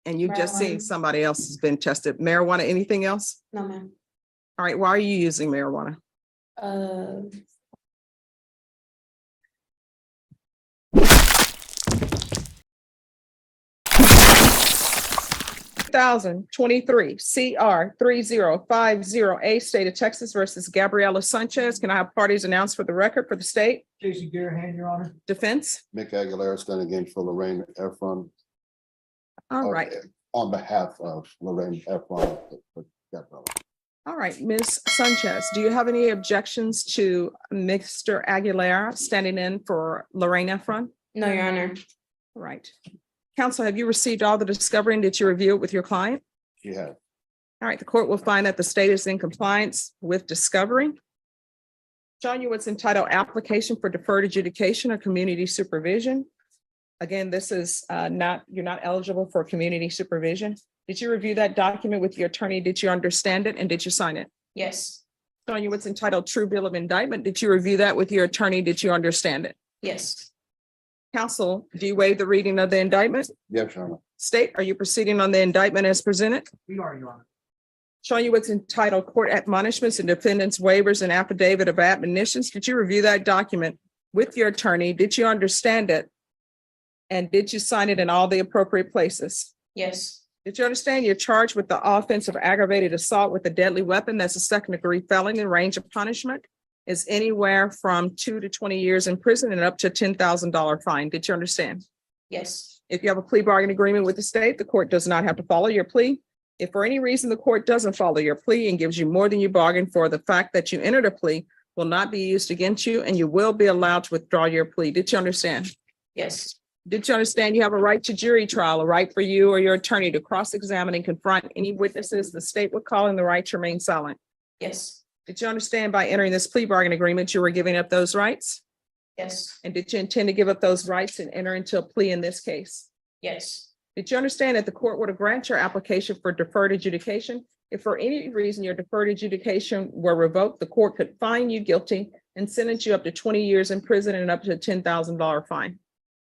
And you just seen Marijuana. somebody else has been tested. Marijuana, anything else? No, ma'am. All right, why are you using marijuana? Uh, 2023 CR 3050A State of Texas versus Gabriella Sanchez. Can I have parties announced for the record for the state? Jason Garahan, Your Honor. Defense? Mick Aguilera standing again for Lorraine Efron. All right. On behalf of Lorraine Efron. All right, Ms. Sanchez, do you have any objections to Mr. Aguilera standing in for Lorraine Efron? no, Your Honor. All right. Counsel, have you received all the discovery and did you review it with your client? She had. All right, the court will find that the state is in compliance with discovery. Showing you what's entitled application for deferred adjudication or community supervision. Again, this is you're not eligible for community supervision. Did you review that document with your attorney? Did you understand it and did you sign it? Yes, Showing you what's entitled true bill of indictment. Did you review that with your attorney? Did you understand it? yes, Counsel, do you waive the reading of the indictment? Yes, Your Honor. State, are you proceeding on the indictment as presented? We are, Your Honor. Showing you what's entitled court admonishments and defendants waivers and affidavit of admonitions. Did you review that document with your attorney? Did you understand it? And did you sign it in all the appropriate places? yes, Did you understand you're charged with the offense of aggravated assault with a deadly weapon? That's a second-degree felony. The range of punishment is anywhere from 2 to 20 years in prison and up to $10,000 fine. Did you understand? yes, If you have a plea bargain agreement with the state, the court does not have to follow your plea. If for any reason the court doesn't follow your plea and gives you more than you bargained for, the fact that you entered a plea will not be used against you and you will be allowed to withdraw your plea. Did you understand? yes, Did you understand you have a right to jury trial, a right for you or your attorney to cross-examine and confront any witnesses the state would call in the right to remain silent? yes, Did you understand by entering this plea bargain agreement, you were giving up those rights? yes, And did you intend to give up those rights and enter into a plea in this case? yes, Did you understand that the court would grant your application for deferred adjudication? If for any reason your deferred adjudication were revoked, the court could find you guilty and sentence you up to 20 years in prison and up to a $10,000 fine.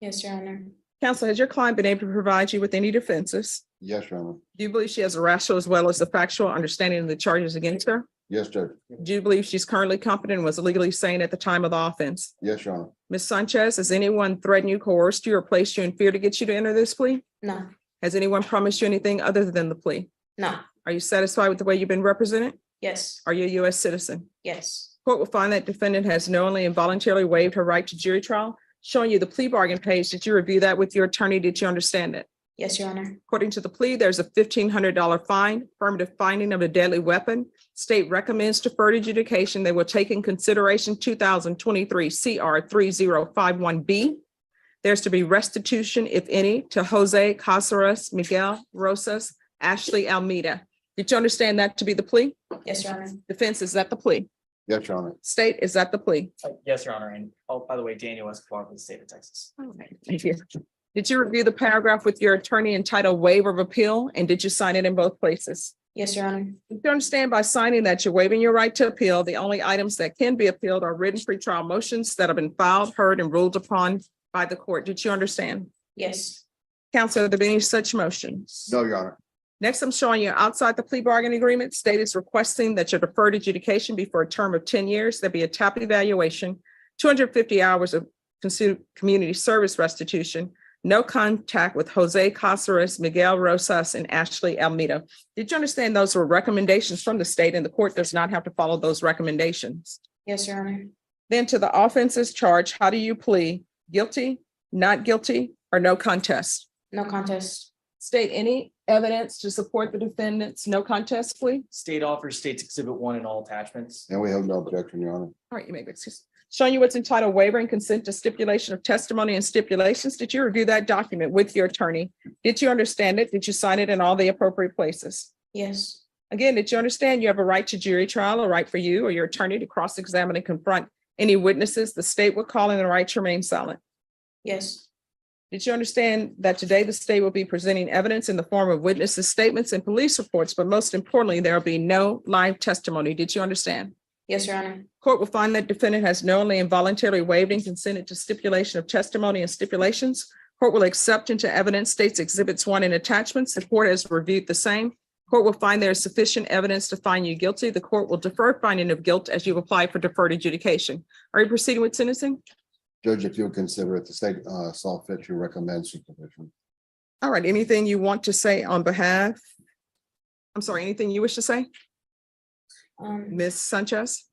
yes, Your Honor. Counsel, has your client been able to provide you with any defenses? Yes, Your Honor. Do you believe she has a rational as well as a factual understanding of the charges against her? Yes, Judge. Do you believe she's currently competent and was legally sane at the time of the offense? Yes, Your Honor. Ms. Sanchez, has anyone threatened you, coerced you, or placed you in fear to get you to enter this plea? No, Has anyone promised you anything other than the plea? no, Are you satisfied with the way you've been represented? yes, Are you a U.S. citizen? yes, Court will find that defendant has knowingly and voluntarily waived her right to jury trial. Showing you the plea bargain page. Did you review that with your attorney? Did you understand it? yes, Your Honor. According to the plea, there's a $1,500 fine, affirmative finding of a deadly weapon. State recommends deferred adjudication. They will take in consideration 2023 CR 3051B. There's to be restitution, if any, to Jose Casares, Miguel Rosas, Ashley Almeida. Did you understand that to be the plea? Yes, Your Honor. Defense, is that the plea? Yes, Your Honor. State, is that the plea? Yes, Your Honor. And oh, by the way, Daniel Escobar for the state of Texas. Thank you. Did you review the paragraph with your attorney entitled waiver of appeal? And did you sign it in both places? Yes, Your Honor. Did you understand by signing that you're waiving your right to appeal? The only items that can be appealed are written pretrial motions that have been filed, heard, and ruled upon by the court. Did you understand? Yes, Counsel, are there any such motions? No, Your Honor. Next, I'm showing you outside the plea bargain agreement, state is requesting that your deferred adjudication be for a term of 10 years. There be a TAP evaluation, 250 hours of community service restitution, no contact with Jose Casares, Miguel Rosas, and Ashley Almeida. Did you understand those were recommendations from the state and the court does not have to follow those recommendations? yes, Your Honor. Then to the offenses charged, how do you plead? Guilty, not guilty, or no contest? No contest. State any evidence to support the defendant's no contest plea? State offers states exhibit 1 in all attachments. And we have no objection, Your Honor. All right, you may be excused. Showing you what's entitled waiver and consent to stipulation of testimony and stipulations. Did you review that document with your attorney? Did you understand it? Did you sign it in all the appropriate places? Yes, Again, did you understand you have a right to jury trial, a right for you or your attorney to cross-examine and confront any witnesses the state would call in the right to remain silent? yes, Did you understand that today the state will be presenting evidence in the form of witnesses' statements and police reports, but most importantly, there will be no live testimony? Did you understand? yes, Your Honor. Court will find that defendant has knowingly and voluntarily waived and consented to stipulation of testimony and stipulations. Court will accept into evidence states exhibits 1 and attachments. The court has reviewed the same. Court will find there is sufficient evidence to find you guilty. The court will defer finding of guilt as you apply for deferred adjudication. Are you proceeding with sentencing? Judge, if you'll consider it, the state saw fit to recommend supervision. All right, anything you want to say on behalf? I'm sorry, anything you wish to say? Ms. Sanchez?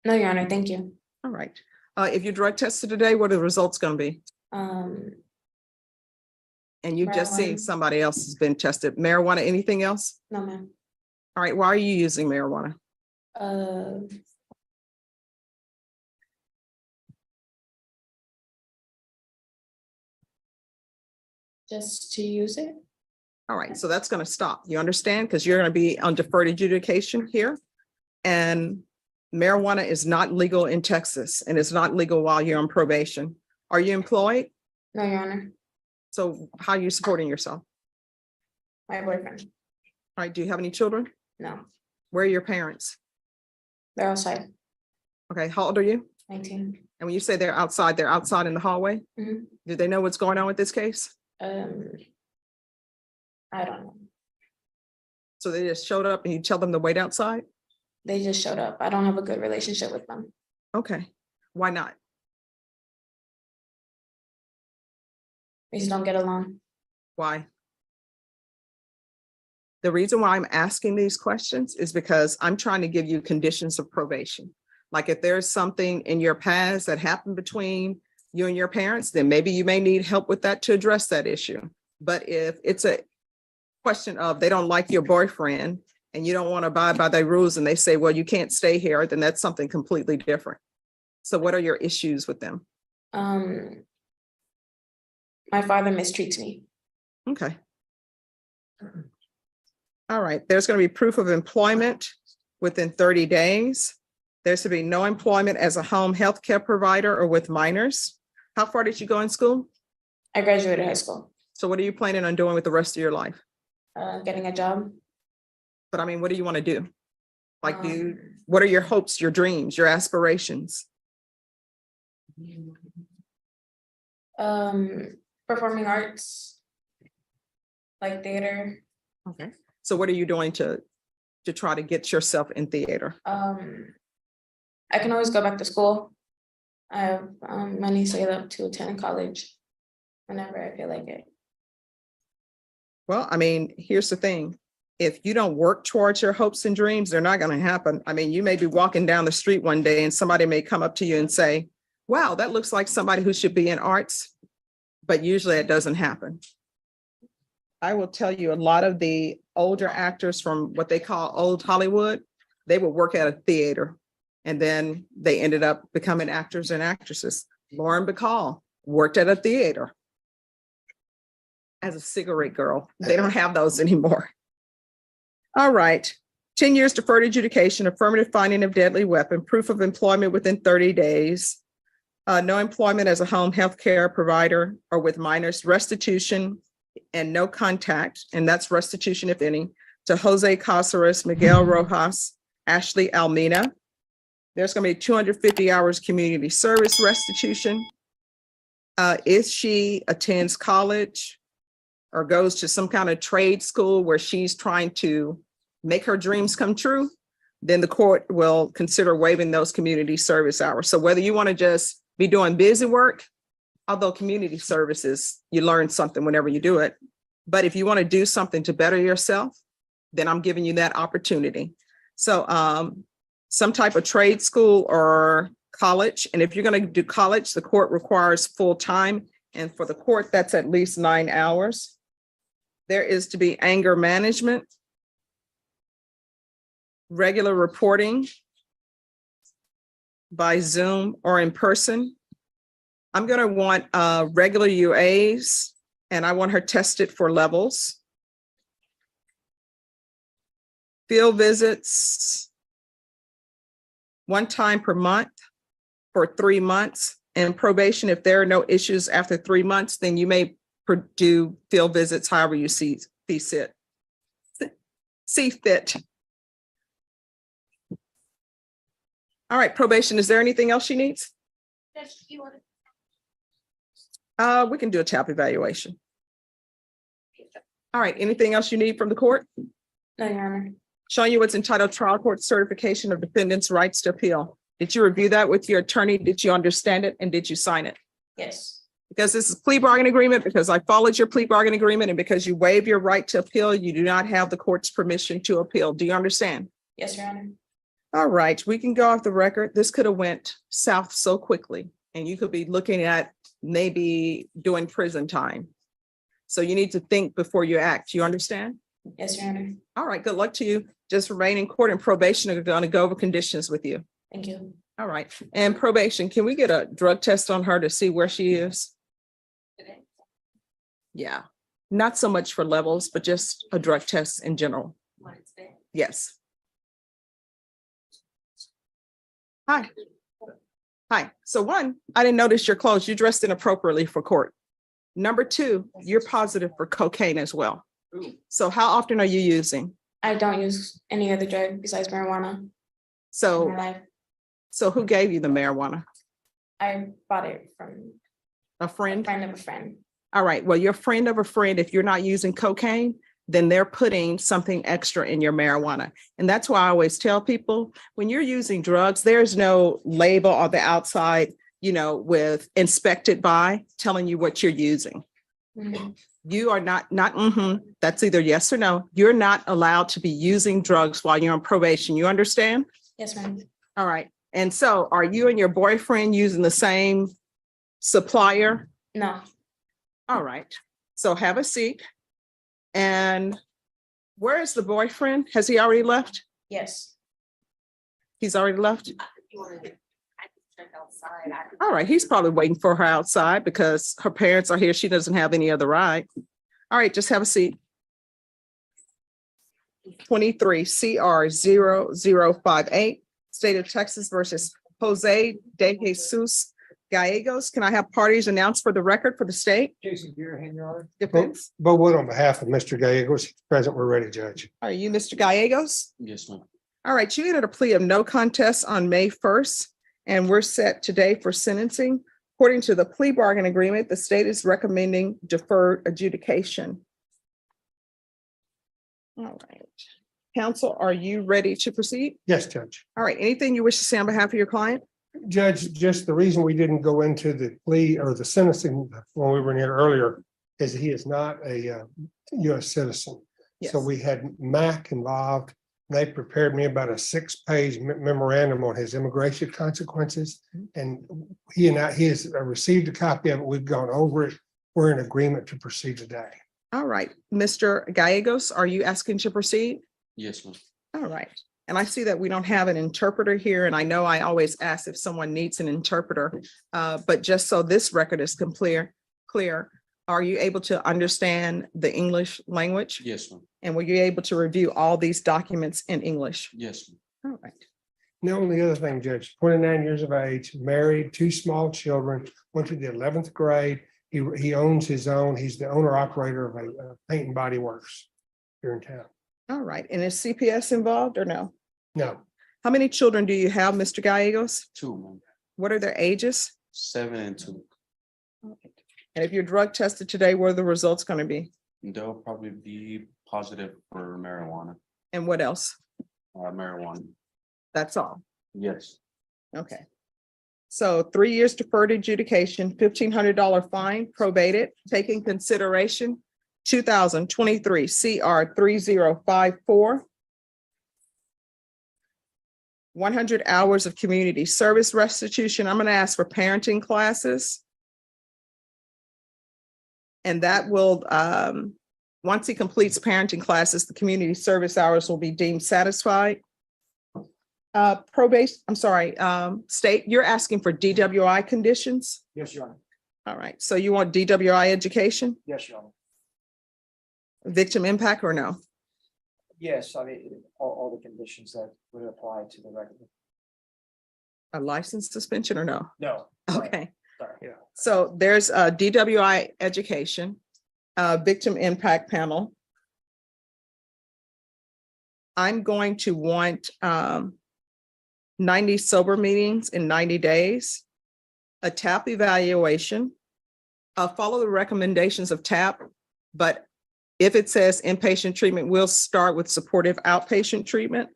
No, Your Honor, thank you. All right. If you drug tested today, what are the results going to be? And you just seen Marijuana. somebody else has been tested. Marijuana, anything else? No, ma'am. All right, why are you using marijuana? Just to use it. All right, so that's going to stop. You understand? Because you're going to be on deferred adjudication here. And marijuana is not legal in Texas and it's not legal while you're on probation. Are you employed? No, Your Honor, So how are you supporting yourself? my boyfriend. All right, do you have any children? No, Where are your parents? they're outside. Okay, how old are you? 19. And when you say they're outside in the hallway? Mhm. Do they know what's going on with this case? I don't know. So they just showed up and you tell them to wait outside? They just showed up. I don't have a good relationship with them. Okay, why not? We just don't get along. Why? The reason why I'm asking these questions is because I'm trying to give you conditions of probation. Like if there's something in your past that happened between you and your parents, then maybe you may need help with that to address that issue. But if it's a question of they don't like your boyfriend and you don't want to abide by their rules and they say, well, you can't stay here, then that's something completely different. So what are your issues with them? My father mistreats me. Okay. All right, there's going to be proof of employment within 30 days. There's to be no employment as a home health care provider or with minors. How far did you go in school? I graduated high school. So what are you planning on doing with the rest of your life? Getting a job. But I mean, what do you want to do? Like, what are your hopes, your dreams, your aspirations? Performing arts, like theater. Okay. So what are you doing to try to get yourself in theater? I can always go back to school. I have money saved up to attend college whenever I feel like it. Well, I mean, here's the thing. If you don't work towards your hopes and dreams, they're not going to happen. I mean, you may be walking down the street one day and somebody may come up to you and say, wow, that looks like somebody who should be in arts. But usually it doesn't happen. I will tell you, a lot of the older actors from what they call old Hollywood, they would work at a theater and then they ended up becoming actors and actresses. Lauren Bacall worked at a theater as a cigarette girl. They don't have those anymore. All right. 10 years deferred adjudication, affirmative finding of deadly weapon, proof of employment within 30 days, no employment as a home health care provider or with minors, restitution and no contact, and that's restitution, if any, to Jose Caceres, Miguel Rojas, Ashley Almina. There's going to be 250 hours community service restitution. If she attends college or goes to some kind of trade school where she's trying to make her dreams come true, then the court will consider waiving those community service hours. So whether you want to just be doing busy work, although community services, you learn something whenever you do it. But if you want to do something to better yourself, then I'm giving you that opportunity. So some type of trade school or college. And if you're going to do college, the court requires full time. And for the court, that's at least 9 hours. There is to be anger management, regular reporting by Zoom or in person. I'm going to want regular UAs, and I want her tested for levels. Field visits 1 time per month for 3 months, and probation, if there are no issues after 3 months, then you may do field visits however you see fit. All right, probation, is there anything else she needs? We can do a TAP evaluation. All right, anything else you need from the court? No, Your Honor. Showing you what's entitled trial court certification of defendant's rights to appeal. Did you review that with your attorney? Did you understand it? And did you sign it? Yes. Because this is plea bargain agreement, because I followed your plea bargain agreement, and because you waive your right to appeal, you do not have the court's permission to appeal. Do you understand? Yes, Your Honor. All right, we can go off the record. This could have went south so quickly, and you could be looking at maybe doing prison time. So you need to think before you act. You understand? Yes, Your Honor. All right, good luck to you. Just remain in court, and probation are going to go over conditions with you. Thank you. All right, and probation, can we get a drug test on her to see where she is? Yeah, not so much for levels, but just a drug test in general. Yes. Hi. Hi. So one, I didn't notice your clothes. You dressed inappropriately for court. Number two, you're positive for cocaine as well. So how often are you using? I don't use any other drug besides marijuana in So, my life. so who gave you the marijuana? I bought it from A a friend? friend of a friend. All right, well, your friend of a friend, if you're not using cocaine, then they're putting something extra in your marijuana. And that's why I always tell people, when you're using drugs, there's no label on the outside, with inspected by telling you what you're using. Mhm. You are not, that's either yes or no. You're not allowed to be using drugs while you're on probation. You understand? Yes, ma'am. All right. And so are you and your boyfriend using the same supplier? No, All right. So have a seat. And where is the boyfriend? Has he already left? yes. He's already left? All right. He's probably waiting for her outside because her parents are here. She doesn't have any other ride. All right, just have a seat. 23 CR 0058, State of Texas versus Jose De Jesus Gallegos. Can I have parties announced for the record for the state? Jason Gearhan, Your Honor. Defense. Bo Wood on behalf of Mr. Gallegos, he's present, we're ready, Judge. Are you Mr. Gallegos? Yes, ma'am. All right, you entered a plea of no contest on May 1st, and we're set today for sentencing. According to the plea bargain agreement, the state is recommending deferred adjudication. All right. Counsel, are you ready to proceed? Yes, Judge. All right, anything you wish to say on behalf of your client? Judge, just the reason we didn't go into the plea or the sentencing when we were in here earlier is he is not a US citizen. Yes. So we had MAC involved. They prepared me about a 6-page memorandum on his immigration consequences. And he has received a copy of it. We've gone over it. We're in agreement to proceed today. All right, Mr. Gallegos, are you asking to proceed? Yes, ma'am. All right. And I see that we don't have an interpreter here, and I know I always ask if someone needs an interpreter. But just so this record is clear, are you able to understand the English language? Yes, ma'am. And were you able to review all these documents in English? Yes, ma'am. All right. The only other thing, Judge, 29 years of age, married, 2 small children, went to the 11th grade. He owns his own. He's the owner operator of a paint and body works here in town. All right. And is CPS involved or no? No, How many children do you have, Mr. Gallegos? 2, ma'am. What are their ages? 7 and 2. And if you're drug tested today, what are the results going to be? They'll probably be positive for marijuana. And what else? Marijuana. That's all. Yes. Okay. So 3 years deferred adjudication, $1,500 fine, probated, taking consideration 2023 CR 3054. 100 hours of community service restitution. I'm going to ask for parenting classes. And that will, once he completes parenting classes, the community service hours will be deemed satisfied. Probation, I'm sorry, state, you're asking for DWI conditions? Yes, Your Honor. All right, so you want DWI education, Yes, Your Honor. victim impact or no? Yes, I mean, all the conditions that would apply to the record. A license suspension or no? No. Okay, Sorry. Yeah. so there's a DWI education, victim impact panel. I'm going to want 90 sober meetings in 90 days, a TAP evaluation, Follow the recommendations of TAP, but if it says inpatient treatment, we'll start with supportive outpatient treatment.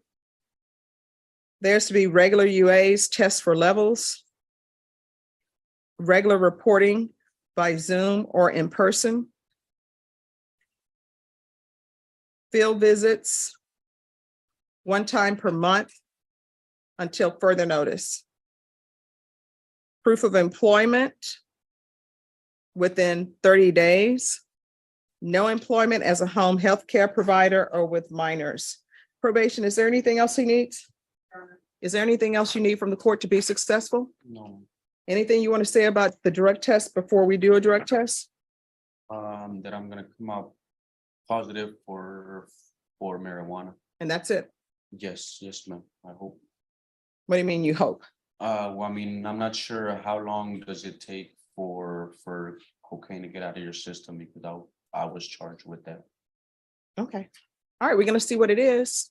There's to be regular UAs, tests for levels, regular reporting by Zoom or in person, field visits, one time per month until further notice. Proof of employment within 30 days. No employment as a home health care provider or with minors. Probation, is there anything else he needs? Is there anything else you need from the court to be successful? No, Anything you want to say about the drug test before we do a drug test? that I'm gonna come out positive for marijuana. And that's it. Yes, yes, ma'am, I hope. What do you mean you hope? Well, I mean, I'm not sure how long does it take for cocaine to get out of your system because I was charged with that. Okay. All right, we're going to see what it is.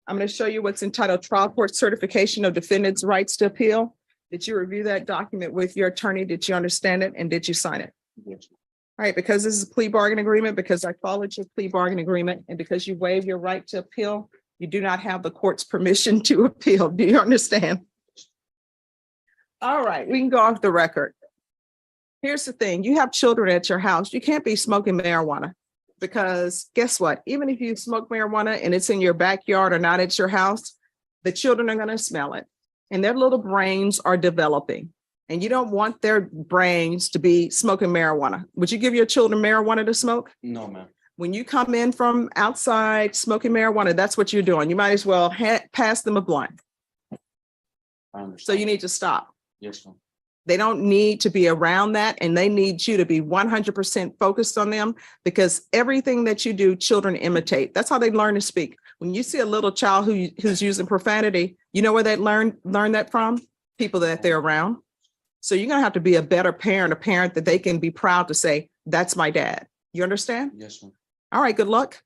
I'm going to show you what's entitled Trial Court Certification of Defendant's Rights to Appeal. Did you review that document with your attorney? Did you understand it? And did you sign it? Yes. All right, because this is a plea bargain agreement, because I followed your plea bargain agreement, and because you waive your right to appeal, you do not have the court's permission to appeal. Do you understand? All right, we can go off the record. Here's the thing, you have children at your house. You can't be smoking marijuana because guess what? Even if you smoke marijuana and it's in your backyard or not at your house, the children are going to smell it and their little brains are developing. And you don't want their brains to be smoking marijuana. Would you give your children marijuana to smoke? No, ma'am. When you come in from outside smoking marijuana, that's what you're doing. You might as well pass them a blunt. I understand. So you need to stop. Yes, ma'am. They don't need to be around that, and they need you to be 100% focused on them, because everything that you do, children imitate. That's how they learn to speak. When you see a little child who's using profanity, you know where they learn that from? People that they're around. So you're gonna have to be a better parent, a parent that they can be proud to say, that's my dad. You understand? Yes, ma'am. All right, good luck.